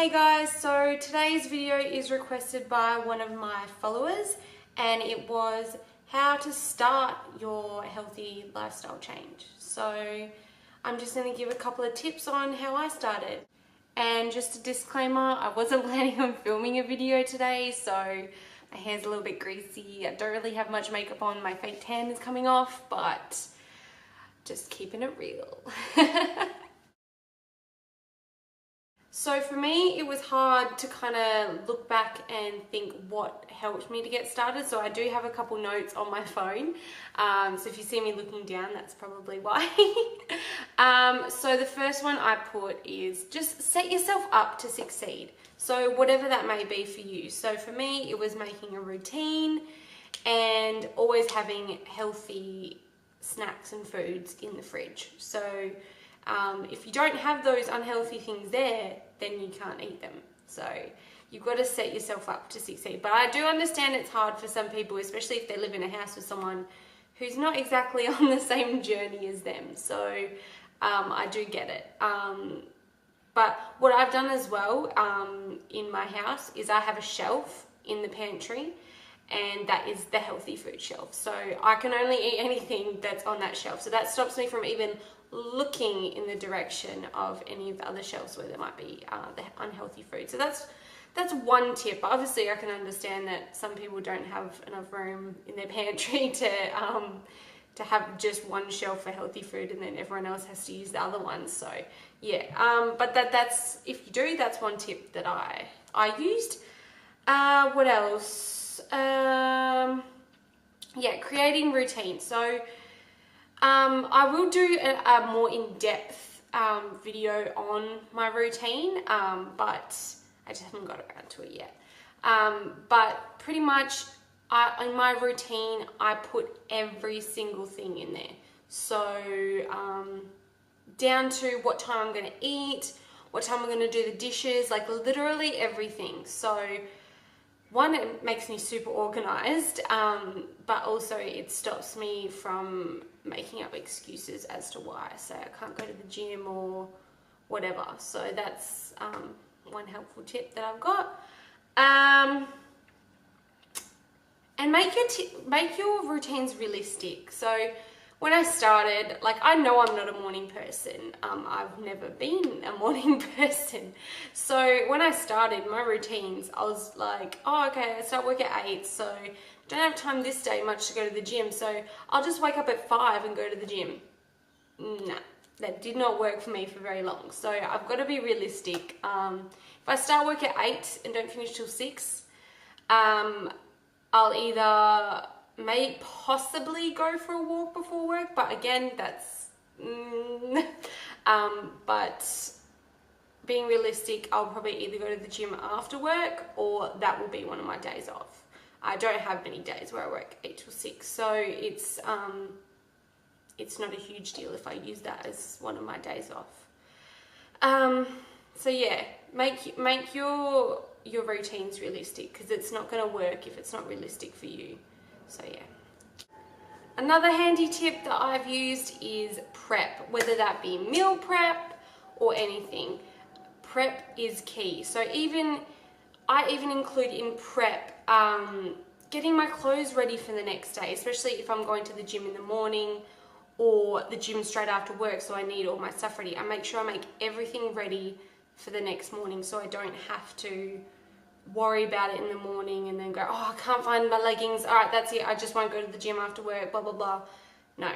Hey guys, so today's video is requested by one of my followers and it was how to start your healthy lifestyle change. So I'm just going to give a couple of tips on how I started. And just a disclaimer, I wasn't planning on filming a video today, so my hair's a little bit greasy. I don't really have much makeup on, my fake tan is coming off, but just keeping it real. So for me, it was hard to kind of look back and think what helped me to get started. So I do have a couple notes on my phone. So if you see me looking down, that's probably why. So the first one I put is just set yourself up to succeed. So whatever that may be for you. So for me, it was making a routine and always having healthy snacks and foods in the fridge. So if you don't have those unhealthy things there, then you can't eat them. So you've got to set yourself up to succeed. But I do understand it's hard for some people, especially if they live in a house with someone who's not exactly on the same journey as them. So I do get it. But what I've done as well in my house is I have a shelf in the pantry, and that is the healthy food shelf. So I can only eat anything that's on that shelf. So that stops me from even looking in the direction of any of the other shelves where there might be the unhealthy food. So that's one tip. Obviously, I can understand that some people don't have enough room in their pantry to have just one shelf for healthy food, and then everyone else has to use the other one. So yeah, but that's if you do, that's one tip that I used. What else? Yeah, creating routines. So I will do a more in-depth video on my routine, but I just haven't got around to it yet. But pretty much in my routine, I put every single thing in there. So down to what time I'm going to eat, what time I'm going to do the dishes, like literally everything. So one, it makes me super organized, but also it stops me from making up excuses as to why I say I can't go to the gym or whatever. So that's one helpful tip that I've got. And make your routines realistic. So when I started, like, I know I'm not a morning person. I've never been a morning person. So when I started my routines, I was like, oh, okay, I start work at 8, so don't have time this day much to go to the gym. So I'll just wake up at 5 and go to the gym. Nah, that did not work for me for very long. So I've got to be realistic. If I start work at 8 and don't finish till 6, I'll either may possibly go for a walk before work, but again, that's but being realistic, I'll probably either go to the gym after work or that will be one of my days off. I don't have many days where I work 8 till 6, so it's not a huge deal if I use that as one of my days off. So yeah, make your routines realistic, because it's not going to work if it's not realistic for you. So yeah. Another handy tip that I've used is prep, whether that be meal prep or anything. Prep is key. So I even include in prep getting my clothes ready for the next day, especially if I'm going to the gym in the morning or the gym straight after work, so I need all my stuff ready. I make sure I make everything ready for the next morning so I don't have to worry about it in the morning and then go, oh, I can't find my leggings, all right, that's it, I just won't go to the gym after work, blah blah blah. No.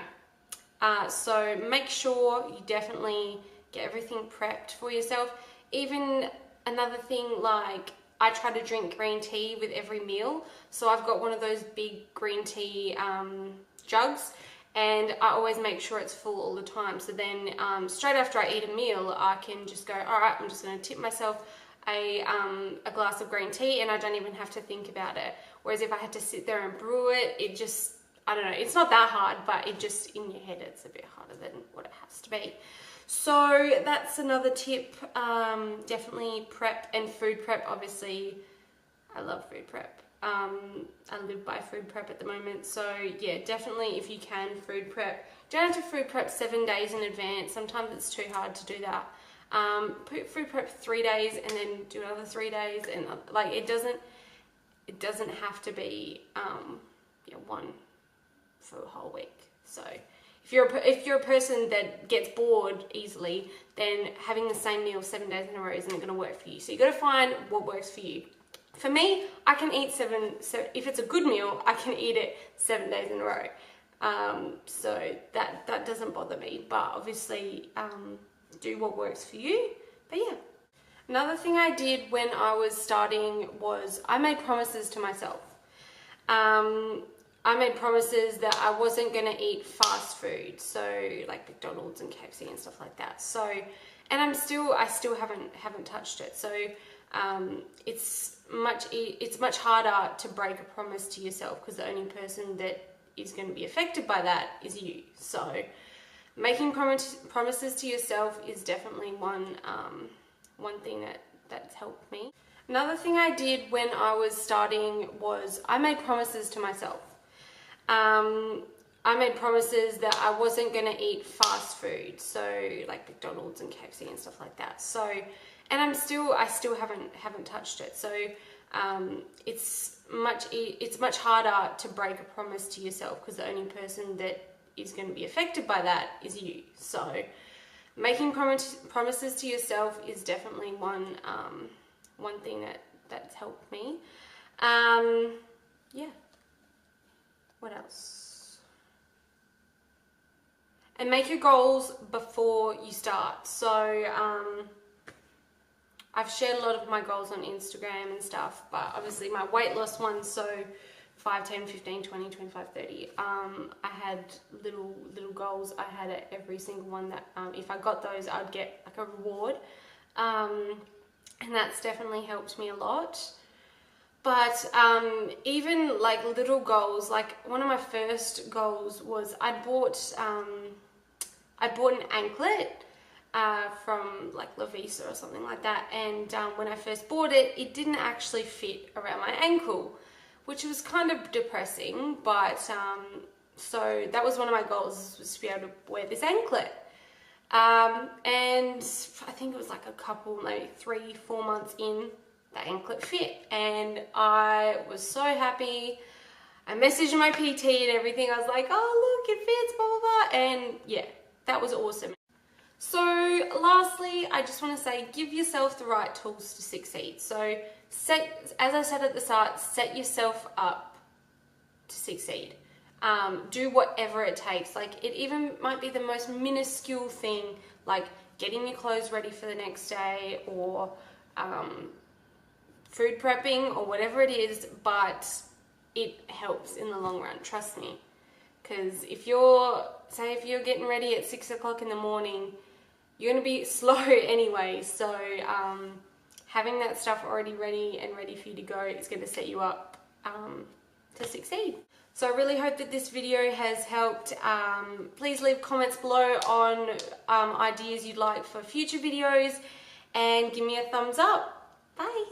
So make sure you definitely get everything prepped for yourself. Even another thing, like, I try to drink green tea with every meal, so I've got one of those big green tea jugs, and I always make sure it's full all the time. So then straight after I eat a meal, I can just go, all right, I'm just going to tip myself a glass of green tea, and I don't even have to think about it. Whereas if I had to sit there and brew it, it just, I don't know, it's not that hard, but it just, in your head, it's a bit harder than what it has to be. So that's another tip. Definitely prep and food prep. Obviously, I love food prep. I live by food prep at the moment. So yeah, definitely if you can, food prep. Don't have to food prep 7 days in advance. Sometimes it's too hard to do that. food prep 3 days and then do another 3 days, and like it doesn't have to be one for a whole week. So if you're a person that gets bored easily, then having the same meal 7 days in a row isn't going to work for you. So you got to find what works for you. For me, I can eat so if it's a good meal, I can eat it 7 days in a row. So that doesn't bother me, but obviously do what works for you. But yeah. Another thing I did when I was starting was I made promises to myself. I made promises that I wasn't going to eat fast food, so like McDonald's and KFC and stuff like that. So, and I still haven't touched it. So it's much harder to break a promise to yourself, because the only person that is going to be affected by that is you. So making promises to yourself is definitely one thing that's helped me. Another thing I did when I was starting was I made promises to myself. I made promises that I wasn't going to eat fast food, so like McDonald's and KFC and stuff like that. So, and I still haven't touched it. So it's much harder to break a promise to yourself, because the only person that is going to be affected by that is you. So making promises to yourself is definitely one thing that's helped me. Yeah. What else? And make your goals before you start. So I've shared a lot of my goals on Instagram and stuff, but obviously my weight loss ones, so 5, 10, 15, 20, 25, 30. I had little goals. I had at every single one that if I got those, I'd get like a reward. And that's definitely helped me a lot. But even like little goals, like one of my first goals was I bought an anklet from like Lovisa or something like that, and when I first bought it, it didn't actually fit around my ankle, which was kind of depressing. But so that was one of my goals, was to be able to wear this anklet. And I think it was like a couple, maybe 3-4 months in, the anklet fit, and I was so happy. I messaged my PT and everything. I was like, oh look, it fits, blah blah blah, and yeah, that was awesome. So lastly, I just want to say, give yourself the right tools to succeed. So as I said at the start, set yourself up to succeed. Do whatever it takes. Like, it even might be the most minuscule thing, like getting your clothes ready for the next day, or food prepping, or whatever it is, but it helps in the long run, trust me. Because if you're getting ready at 6 o'clock in the morning, you're going to be slow anyway. So having that stuff already ready and ready for you to go is going to set you up to succeed. So I really hope that this video has helped. Please leave comments below on ideas you'd like for future videos, and give me a thumbs up. Bye.